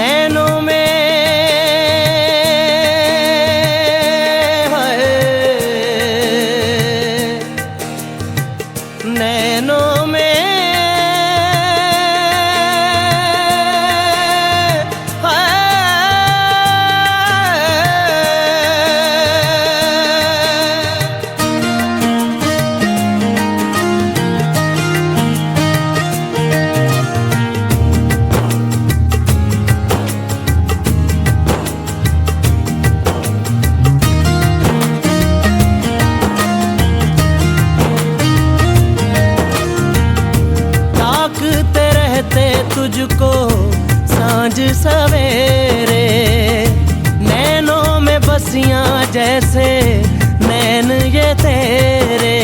नैनों में है, नैनों में तुझको सांझ सवेरे, नैनों में बसियां जैसे नैन ये तेरे,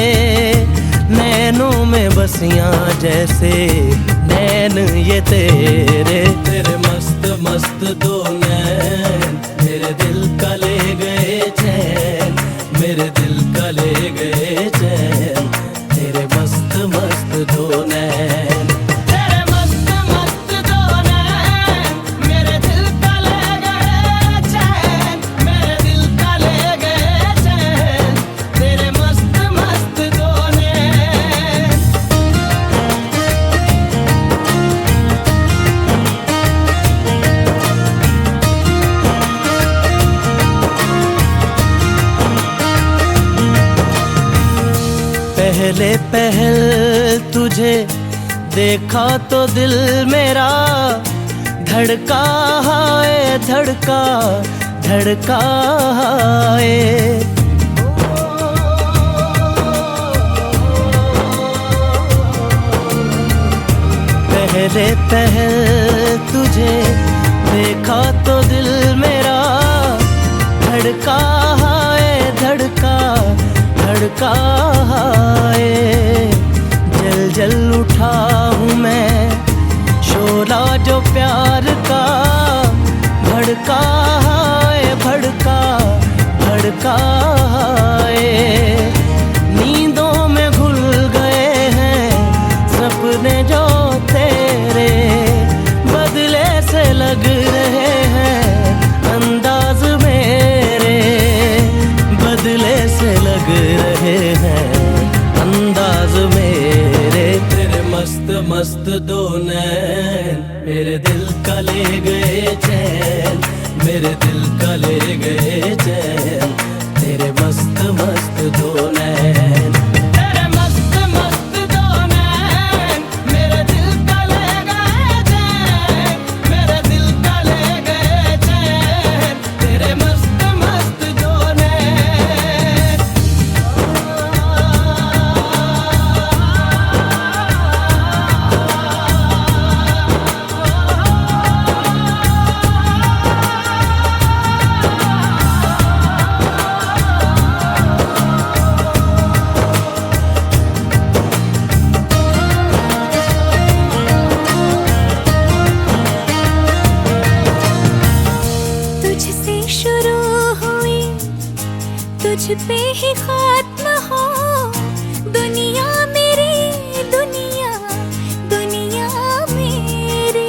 नैनों में बसियां जैसे नैन ये तेरे। तेरे मस्त मस्त दो नैन मेरे दिल का ले गए चैन, मेरे दिल का ले गए चैन, तेरे मस्त मस्त दो नैन। पहले पहल तुझे देखा तो दिल मेरा धड़का है, धड़का धड़का है। पहले पहल तुझे देखा तो दिल मेरा धड़का है, धड़का धड़का है। जल जल उठा हूँ मैं शोला जो प्यार का, भड़का है, भड़का भड़का है। नींदों में घुल गए हैं सपने जो तेरे, बदले से लग रहे हैं अंदाज मेरे, बदले से लग रहे हैं अंदाज मेरे। तेरे मस्त मस्त दो नैन मेरे दिल का ले गए चैन, मेरे दिल का ले गए चैन, तेरे मस्त मस्त दो नैन। तुझ पे ही खत्म हो दुनिया मेरी, दुनिया दुनिया मेरी।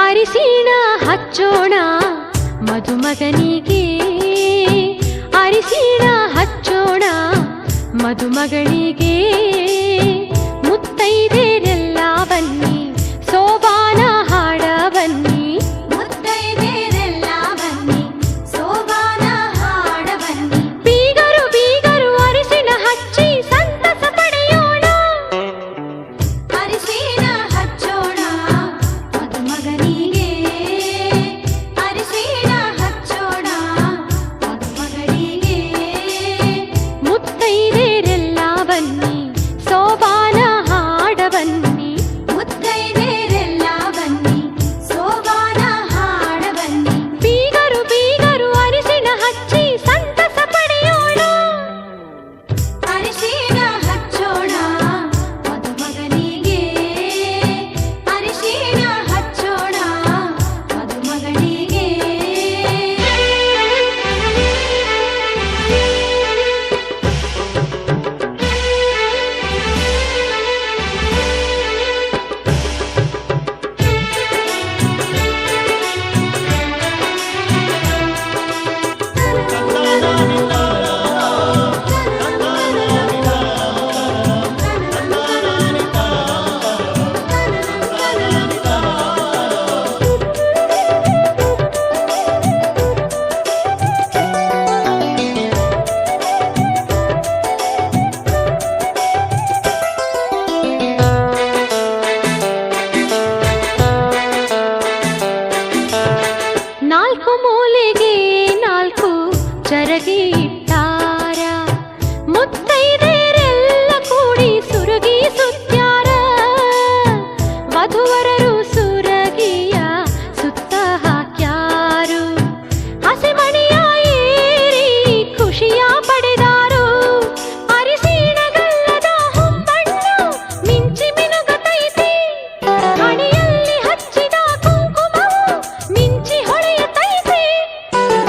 ಅರಿಶಿಣ ಹಚ್ಚೋಣ ಮದುಮಗನಿಗೆ, ಅರಿಶಿಣ ಹಚ್ಚೋಣ ಮದುಮಗಳಿಗೆ, ಮುತ್ತೈದೆರೆಲ್ಲ ಬನ್ನಿ ಸೋಬಾನ ಹಾಡ ಬನ್ನಿ, ಮುತ್ತೈದೆರೆಲ್ಲ ಬನ್ನಿ ಸೋಬಾನ ಹಾಡ ಬನ್ನಿ. ಬೀಗರು ಬೀಗರು ಅರಿಶಿಣ ಹಚ್ಚಿ ಸಂತಸ ಪಡೆಯೋಣ, ಅರಿಶಿಣ ಹಚ್ಚೋಣ ಮದುಮಗನಿಗೆ, ಅರಿಶಿಣ ಹಚ್ಚೋಣ ಮದುಮಗಳಿಗೆ, ಮುತ್ತೈದೆರೆ ಜರಗಿ ಇಟ್ಟಾರ ಮುತ್ತೈದೆರೆಲ್ಲ ಕೂಡಿ ಸುರಗಿ ಸುತ್ಯಾರ ವಧುವರರು ಸುರಗಿಯ ಸುತ್ತ ಹಾಕ್ಯಾರು ಹಸಿಮಣಿಯ ಏರಿ ಖುಷಿಯ ಪಡೆದಾರು ಅರಿಸಿಣಗಲ್ಲದ ಹೊಂಬಣ್ಣ ಮಿಂಚಿ ಮಿನುಗತೈತಿ ಹಣೆಯಲ್ಲಿ ಹಚ್ಚಿದ ಕುಂಕುಮವು ಮಿಂಚಿ ಹೊಳೆಯುತ್ತೈತಿ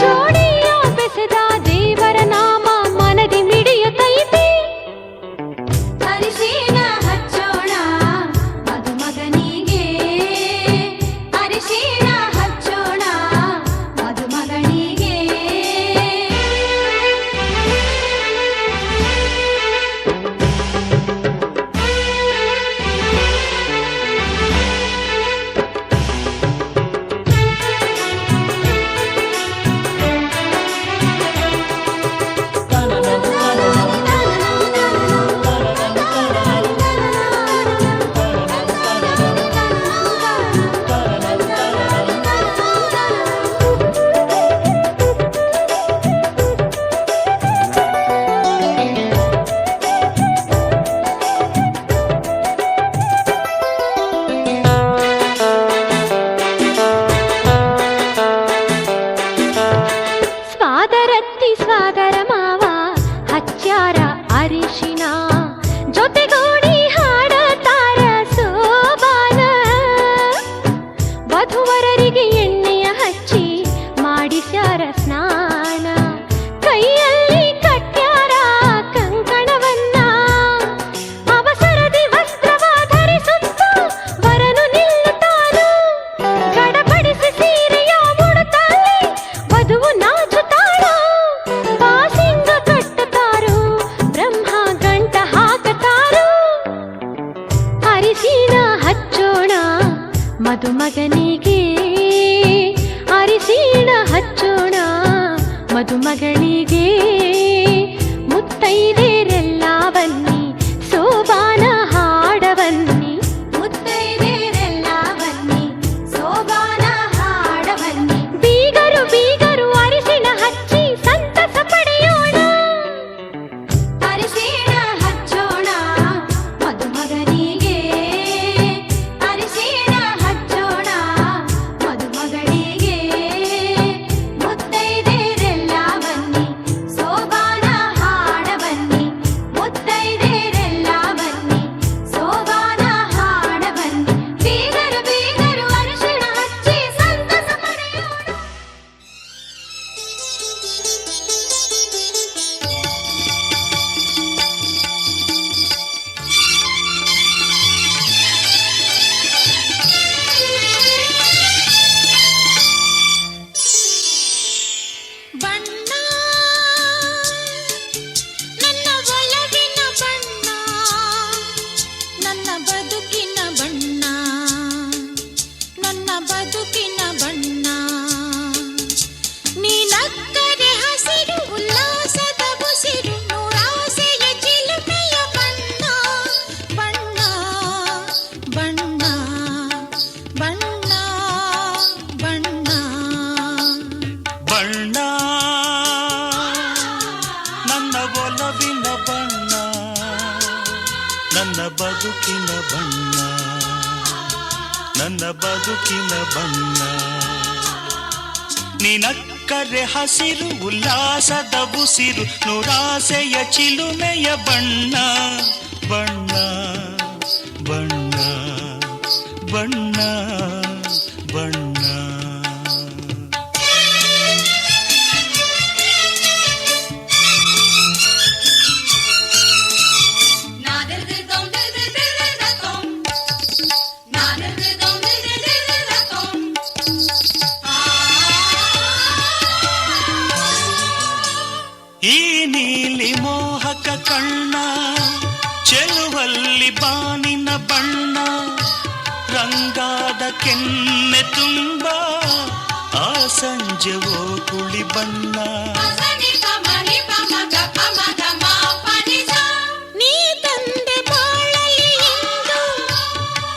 ಜೋಡಿಯ ಬೆಸೆದ ದೇವರ ನಾಮ ಮನದಿ ಮಿಡಿಯುತ್ತೈತಿ ಅರಿಶಿಣ ಹಚ್ಚೋಣ ಮದುಮಗನಿಗೆ ಅರಿಶಿಣ ಹಚ್ಚೋಣ ಮದುಮಗನಿಗೆ ಸ್ವಾದರತ್ತಿ ಸ್ವಾದರ ಮಾವ ಹಚ್ಚಾರ ಅರಿಶಿನ ಜೊತೆಗೂಡಿ ಹಾಡತಾರ ಸೋಬಾನ ವಧುವರರಿಗೆ ಎಣ್ಣೆಯ ಹಚ್ಚಿ ಮಾಡಿಸ್ಯಾರ ಸ್ನಾನ ಕೈಯಲ್ಲಿ ಕಟ್ಯಾರ ಕಂಕಣವನ್ನ ಅವಸರದಿ ವಸ್ತ್ರವ ಧರಿಸುತ್ತ ವರನು ನಿಲ್ಲುತ್ತಾನು ಗಡಬಡಿಸಿ ಸೀರೆಯ ಮುಡುತ್ತಾಳೆ ವಧುವು ನಾಚುತ್ತಾಳು ಬಾಸಿಂಗ ಕಟ್ಟುತ್ತಾರು ಬ್ರಹ್ಮ ಗಂಟ ಹಾಕತಾರು ಅರಿಶಿಣ ಹಚ್ಚೋಣ ಮದುಮಗನಿಗೆ ಅರಿಶಿಣ ಹಚ್ಚೋಣ ಮದುಮಗಳಿಗೆ ಮುತ್ತೈದೆರೆಲ್ಲ ಬನ್ನಿ ಸೋಬಾನ ಹಾಡ ಬನ್ನಿ ಮುತ್ತೈದೆರೆಲ್ಲ ಬನ್ನಿ ಸೋಬಾನ ಹಾಡ ಬನ್ನಿ ಬೀಗರು ಬೀಗರು ಅರಿಶಿಣ ಹಚ್ಚಿ ಸಂತಸ ಪಡೆಯೋಣ ಅರಿಶಿಣ ಹಚ್ಚೋಣ ಮದುಮಗನಿಗೆ ಅರಿಶಿಣ ಹಚ್ಚೋಣ ಮದುಮಗಳಿಗೆ ಮುತ್ತೈದೆರೆಲ್ಲ ಬನ್ನಿ ಸೋಬಾನ ಹಾಡ ಬನ್ನಿ ಮುತ್ತೈದೆರೆಲ್ಲ ಬನ್ನಿ ಸೋಬಾನ ಹಾಡ ಬನ್ನಿ ಬೀಗರು ಬೀಗರು ಅರಿಶಿಣ ಹಚ್ಚಿ ಸಂತಸ ಪಡೆಯೋಣ ಬಣ್ಣ ನನ್ನ ಒಲವಿನ ಬಣ್ಣ ನನ್ನ ಬದುಕಿನ ಬಣ್ಣ ನನ್ನ ಬದುಕಿನ ಬಣ್ಣ ನೀನಕ್ಕರೆ ಹಸಿರು ಉಲ್ಲಾಸದ ಉಸಿರು ನೂರಾಸೆಯ ಚಿಲುಮೆಯ ಬಣ್ಣ ಬಣ್ಣ ಬಣ್ಣ ಬಣ್ಣ ಬಣ್ಣ ಬಣ್ಣ ನನ್ನ ಒಲವಿನ ಬಣ್ಣ ನನ್ನ ಬದುಕಿನ ಬಣ್ಣ ನನ್ನ ಬದುಕಿನ ಬಣ್ಣ ನಿನಕ್ಕರೆ ಹಸಿರು ಉಲ್ಲಾಸದ ಉಸಿರು ನೂರಾಸೆಯ ಚಿಲುಮೆಯ ಬಣ್ಣ ಬಣ್ಣ ಬಣ್ಣ ಬಣ್ಣ ಬಣ್ಣ ಈ ನೀಲಿ ಮೋಹಕ ಕಣ್ಣ ಚೆಲುವಲ್ಲಿ ಬಾನಿನ ಬಣ್ಣ ರಂಗಾದ ಕೆನ್ನೆ ತುಂಬ ಆ ಸಂಜೆವೋ ಕುಳಿ ಬಣ್ಣ ನೀ ತಂದೆ ಬಾಳಲಿ ಇಂದು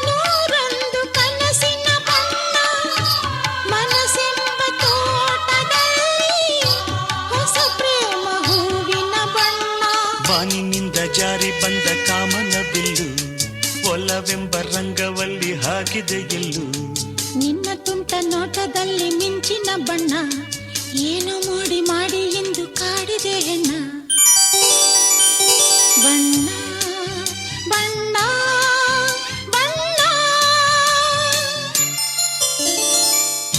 ನೂರೊಂದು ಕನಸಿನ ಬಣ್ಣ ಮನಸ್ಸೆಂಬ ತೋಟದಲ್ಲಿ ಹೊಸ ಬಾನಿನಿಂದ ಜಾರಿ ಬಂದ ಕಾಮನ ಬಿಲ್ಲು ಒಲವೆಂಬ ರಂಗವಲ್ಲಿ ಹಾಕಿದೆ ಎಲ್ಲೂ ನಿನ್ನ ತುಂಟ ನೋಟದಲ್ಲಿ ಮಿಂಚಿನ ಬಣ್ಣ ಏನು ಮೋಡಿ ಮಾಡಿ ಎಂದು ಕಾಡಿದೆ ಹೆಣ್ಣ ಬಣ್ಣ ಬಣ್ಣ ಬಣ್ಣ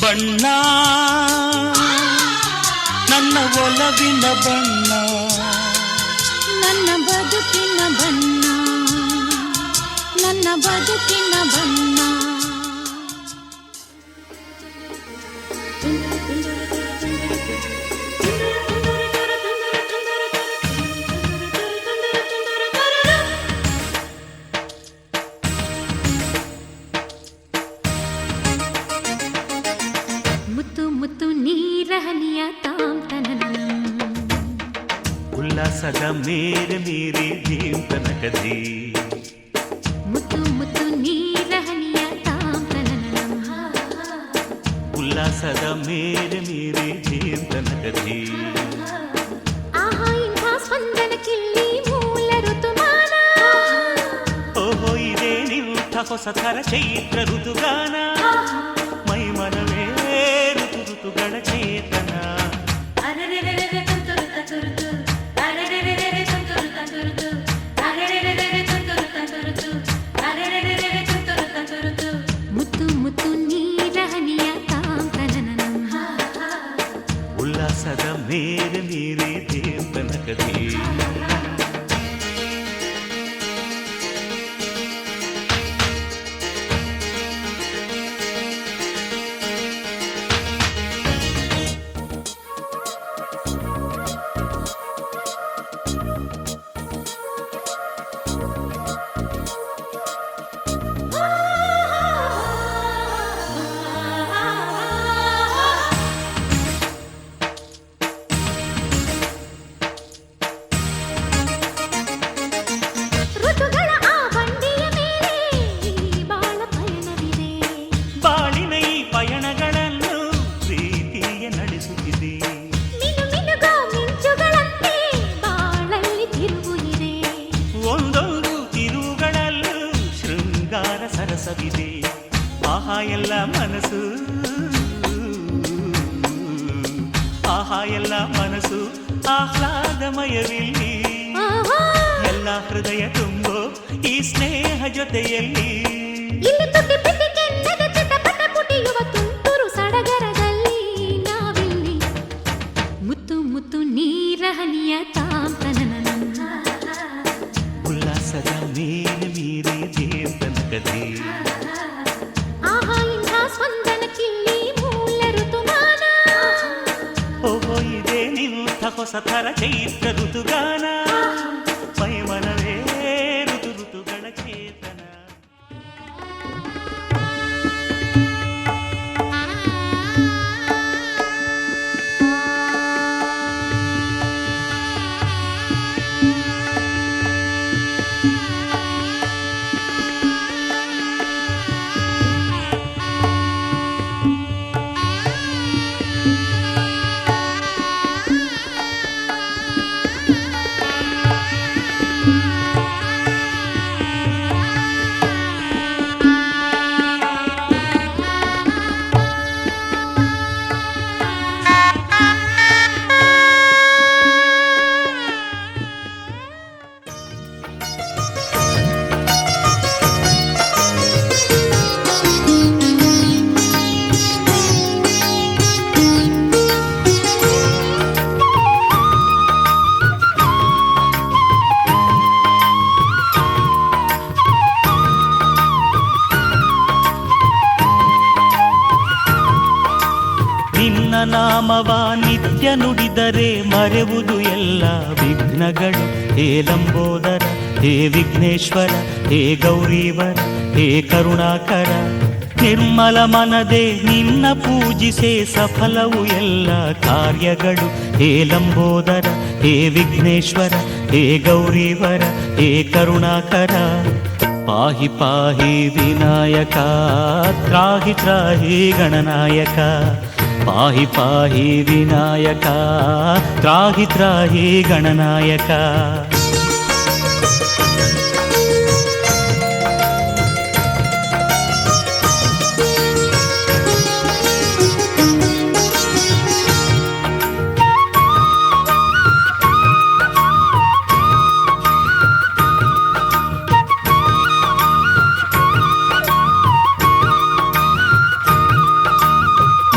ಬಣ್ಣ ನನ್ನ ಒಲವಿನ ಬಣ್ಣ ನನ್ನ ಬದುಕಿನ ಬಣ್ಣ ನನ್ನ ಬದುಕಿನ ಬಣ್ಣ ಮುತ್ತು ಮುತ್ತು ನೀರಹನಿಯ ತಾಂತನನ ಉಲ್ಲಾಸದ ಮೇರೆ ಮೇರೆ ಧೀಮ್ ತನಕದಿ ಮುತ್ತು ಮುತ್ತು ನೀರಹನಿಯ ತಾಂತನನ ಉಲ್ಲಾಸದ ಮೇರೆ ಮೇರೆ ಧೀಮ್ ತನಕದಿ ಆಹಾ ಇಂಥ ಸ್ಪಂದನ ಕಿಲ್ಲಿ ಮೂಲ ಋತುಮಾನ ಓಹೋ ಇದೇ ನಿಂಥ ಹೊಸ ಥರ ಚೈತ್ರ ಋತುಗಾನ ಮೈ ಮನವೇ ಋತು ಋತುಗಳ ಚೇತನ ಮುತ್ತು ಮುತ್ತು ನೀರಹನಿಯ ತಾಂತನನ ಉಲ್ಲಾಸದ ಮೇರೆ ಮೇರೆ ಧೀಮ್ ತನಕದಿ ಋತುಗಳ ಆ ಬಂಡಿಯ ಮೇಲೆ ಈ ಬಾಳ ಪಯಣವಿದೆ ಬಾಳಿನ ಈ ಪಯಣಗಳನ್ನು ಪ್ರೀತಿಯ ನಡೆಸುತ್ತಿದೆ ಮಿನು ಮಿನುಗೋ ಮಿಂಚುಗಳಂತೆ ಬಾಳಲ್ಲಿ ತಿರುವು ಇದೆ ಒಂದೊಂದು ತಿರುವುಗಳಲ್ಲೂ ಶೃಂಗಾರ ಸರಸವಿದೆ ಆಹಾ ಎಲ್ಲ ಮನಸ್ಸು ಆಹಾ ಎಲ್ಲ ಮನಸ್ಸು ಆಹ್ಲಾದಮಯವಿಲ್ಲಿ ಆಹಾ ಎಲ್ಲ ಹೃದಯ ತುಂಬೋ ಈ ಸ್ನೇಹ ಜೊತೆಯಲ್ಲಿ ಇಲ್ಲಿ ತುಟಿ ಪಿಟಿ ಕೆನ್ನದ ಚಟಪಟ ಪುಟಿಯುವ ತುಂತುರು ಸಡಗರದಲ್ಲಿ ನಾವಿಲ್ಲಿ ಮುತ್ತು ಮುತ್ತು ನೀರಹನಿಯ ತಾಂತನನ ಉಲ್ಲಾಸದ ಮೇಲೆ ಮೀರಿ ದೇವತನಕದಿ ಆಹಾ ಇಂಥ ಸ್ಪಂದನ ಕಿಲ್ಲಿ ಮೂಲ ಋತುಮಾನ ಓಹೋ ಇದೇ ನಿಂಥ ಹೊಸ ಥರ ಚೈತ್ರ ಋತುಗಾನ ಮೈ ಮನವೇ ಋತು ಋತುಗಳ ಚೇತನ ನಿನ್ನ ನಾಮವ ನಿತ್ಯ ನುಡಿದರೆ ಮರೆವುದು ಎಲ್ಲ ವಿಘ್ನಗಳು ಹೇ ಲಂಬೋದರ ಹೇ ವಿಘ್ನೇಶ್ವರ ಹೇ ಗೌರೀವರ ಹೇ ಕರುಣಾಕರ ನಿರ್ಮಲ ಮನದೆ ನಿನ್ನ ಪೂಜಿಸೆ ಸಫಲವು ಎಲ್ಲ ಕಾರ್ಯಗಳು ಹೇ ಲಂಬೋದರ ಹೇ ವಿಘ್ನೇಶ್ವರ ಹೇ ಗೌರೀವರ ಹೇ ಕರುಣಾಕರ ಪಾಹಿ ಪಾಹಿ ವಿನಾಯಕ ತ್ರಾಹಿ ತ್ರಾಹಿ ಗಣನಾಯಕ ಪಾಹಿ ಪಾಹಿ ವಿನಾಯಕ ತ್ರಾಹಿ ತ್ರಾಹಿ ಗಣನಾಯಕ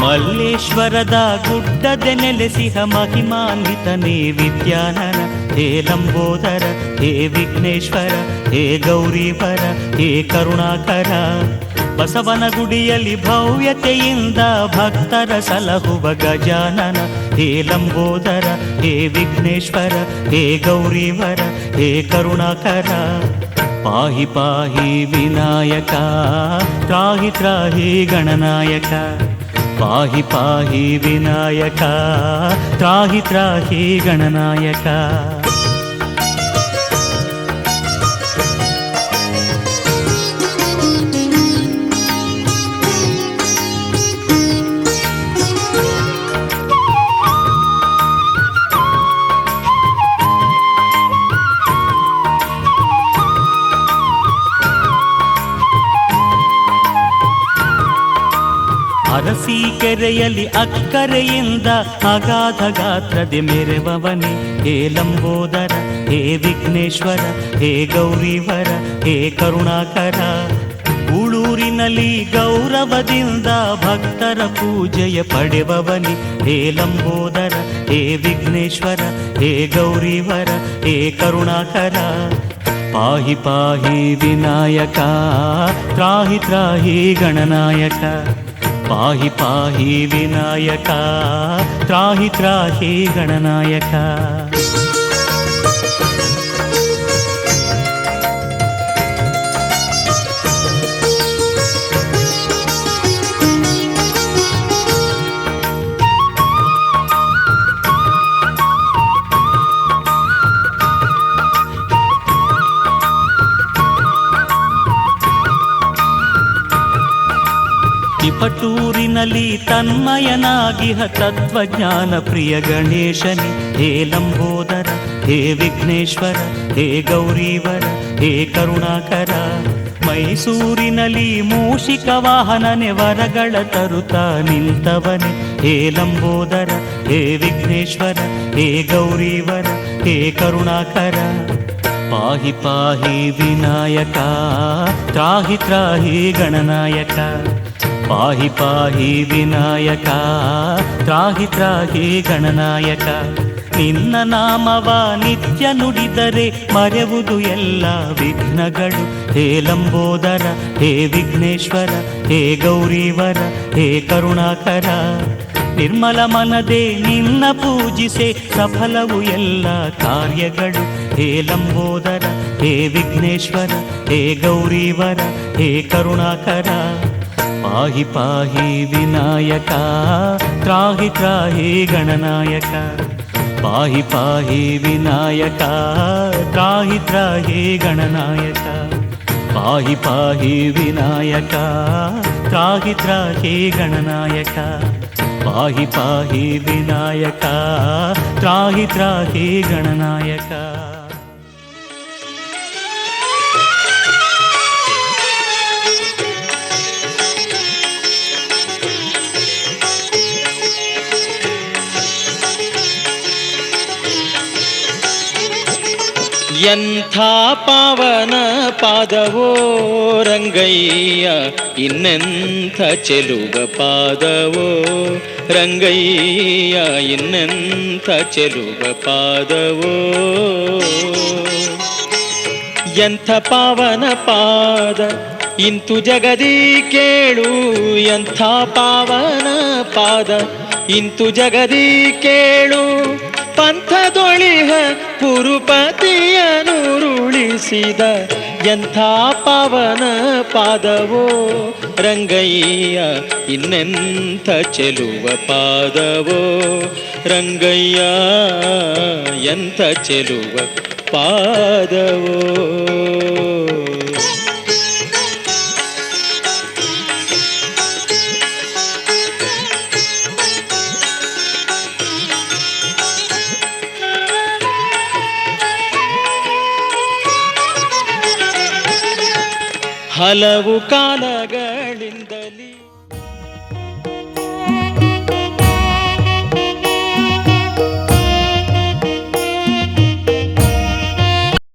ಮಲ್ಲೇಶ್ವರದ ಗುಡ್ಡದೆ ನೆಲೆಸಿಹ ಮಹಿಮಾನ್ವಿತನೇ ವಿದ್ಯಾನನ. ಹೇ ಲಂಬೋದರ, ಹೇ ವಿಘ್ನೇಶ್ವರ, ಹೇ ಗೌರೀವರ, ಹೇ ಕರುಣಾಕರ. ಬಸವನ ಗುಡಿಯಲ್ಲಿ ಭವ್ಯತೆಯಿಂದ ಭಕ್ತರ ಸಲಹುವ ಗಜಾನನ. ಹೇ ಲಂಬೋದರ, ಹೇ ವಿಘ್ನೇಶ್ವರ, ಹೇ ಗೌರೀವರ, ಹೇ ಕರುಣಾಕರ. ಪಾಹಿ ಪಾಹಿ ವಿನಾಯಕ, ತ್ರಾಹಿ ತ್ರಾಹಿ ಗಣನಾಯಕ. ಪಾಹಿ ಪಾಹಿ ವಿನಾಯಕ, ತ್ರಾಹಿ ತ್ರಾಹಿ ಗಣನಾಯಕ. ಅರಸೀಕೆರೆಯಲ್ಲಿ ಅಕ್ಕರೆಯಿಂದ ಅಗಾಧ ಗಾತ್ರದೆ ಮೆರೆವವನೇ. ಹೇ ಲಂಬೋದರ, ಹೇ ವಿಘ್ನೇಶ್ವರ, ಹೇ ಗೌರೀವರ, ಹೇ ಕರುಣಾಕರ. ಉಳೂರಿನಲ್ಲಿ ಗೌರವದಿಂದ ಭಕ್ತರ ಪೂಜೆಯ ಪಡೆವವನೇ. ಹೇ ಲಂಬೋದರ, ಹೇ ವಿಘ್ನೇಶ್ವರ, ಹೇ ಗೌರೀವರ, ಹೇ ಕರುಣಾಕರ. ಪಾಹಿ ಪಾಹಿ ವಿನಾಯಕ, ತ್ರಾಹಿ ತ್ರಾಹಿ ಗಣನಾಯಕ. ಪಾಹಿ ಪಾಹಿ ವಿನಾಯಕ, ತ್ರಾಹಿ ತ್ರಾಹಿ ಗಣನಾಯಕ. ತಿಪಟೂರಿನಲ್ಲಿ ತನ್ಮಯನಾಗಿಹ ತತ್ವಜ್ಞಾನ ಪ್ರಿಯ ಗಣೇಶನೇ. ಹೇ ಲಂಬೋದರ, ಹೇ ವಿಘ್ನೇಶ್ವರ, ಹೇ ಗೌರೀವರ, ಹೇ ಕರುಣಾಕರ. ಮೈಸೂರಿನಲ್ಲಿ ಮೂಷಿಕ ವಾಹನನೆ ವರಗಳ ತರುತ್ತಾ ನಿಂತವನೇ. ಹೇ ಲಂಬೋದರ, ಹೇ ವಿಘ್ನೇಶ್ವರ, ಹೇ ಗೌರೀವರ, ಹೇ ಕರುಣಾಕರ. ಪಾಹಿ ಪಾಹಿ ವಿನಾಯಕ, ತ್ರಾಹಿ ತ್ರಾಹಿ ಗಣನಾಯಕ. ಪಾಹಿ ಪಾಹಿ ವಿನಾಯಕ, ತ್ರಾಹಿ ತ್ರಾಹಿ ಗಣನಾಯಕ. ನಿನ್ನ ನಾಮವ ನಿತ್ಯ ನುಡಿದರೆ ಮರೆಯುವುದು ಎಲ್ಲ ವಿಘ್ನಗಳು. ಹೇ ಲಂಬೋದರ, ಹೇ ವಿಘ್ನೇಶ್ವರ, ಹೇ ಗೌರೀವರ, ಹೇ ಕರುಣಾಕರ. ನಿರ್ಮಲ ಮನದೆ ನಿನ್ನ ಪೂಜಿಸೆ ಸಫಲವು ಎಲ್ಲ ಕಾರ್ಯಗಳು. ಹೇ ಲಂಬೋದರ, ಹೇ ವಿಘ್ನೇಶ್ವರ, ಹೇ ಗೌರೀವರ, ಹೇ ಕರುಣಾಕರ. ಪಾಹಿ ಪಾಹಿ ವಿನಾಯಕ, ತ್ರಾಹಿ ತ್ರಾಹಿ ಗಣನಾಯಕ. ಪಾಹಿ ಪಾಹಿ ವಿನಾಯಕ, ತ್ರಾಹಿ ತ್ರಾಹಿ ಗಣನಾಯಕ. ಪಾಹಿ ಪಾಹಿ ವಿನಾಯಕ, ತ್ರಾಹಿ ತ್ರಾಹಿ ಗಣನಾಯಕ. ಪಾಹಿ ಪಾಹಿ ವಿನಾಯಕ, ತ್ರಾಹಿ ತ್ರಾಹಿ ಗಣನಾಯಕ. ಎಂಥ ಪಾವನ ಪಾದವೋ ರಂಗಯ್ಯ, ಇನ್ನೆಂಥ ಚೆಲುವ ಪಾದವೋ ರಂಗಯ್ಯ, ಇನ್ನೆಂಥ ಚೆಲುವ ಪಾದವೋ. ಎಂಥ ಪಾವನ ಪಾದ ಇಂತು ಜಗದಿ ಕೇಳು, ಎಂಥ ಪಾವನ ಪಾದ ಇಂತು ಜಗದಿ ಕೇಳು. ಪಂಥದೊಳಿಹ ಪುರುಪತಿಯನುರುಳಿಸಿದ ಎಂಥ ಪಾವನ ಪಾದವೋ ರಂಗಯ್ಯ, ಇನ್ನೆಂಥ ಚೆಲುವ ಪಾದವೋ ರಂಗಯ್ಯ, ಎಂಥ ಚೆಲುವ ಪಾದವೋ. ಹಲವು ಕಾಲಗಳಿಂದಲೇ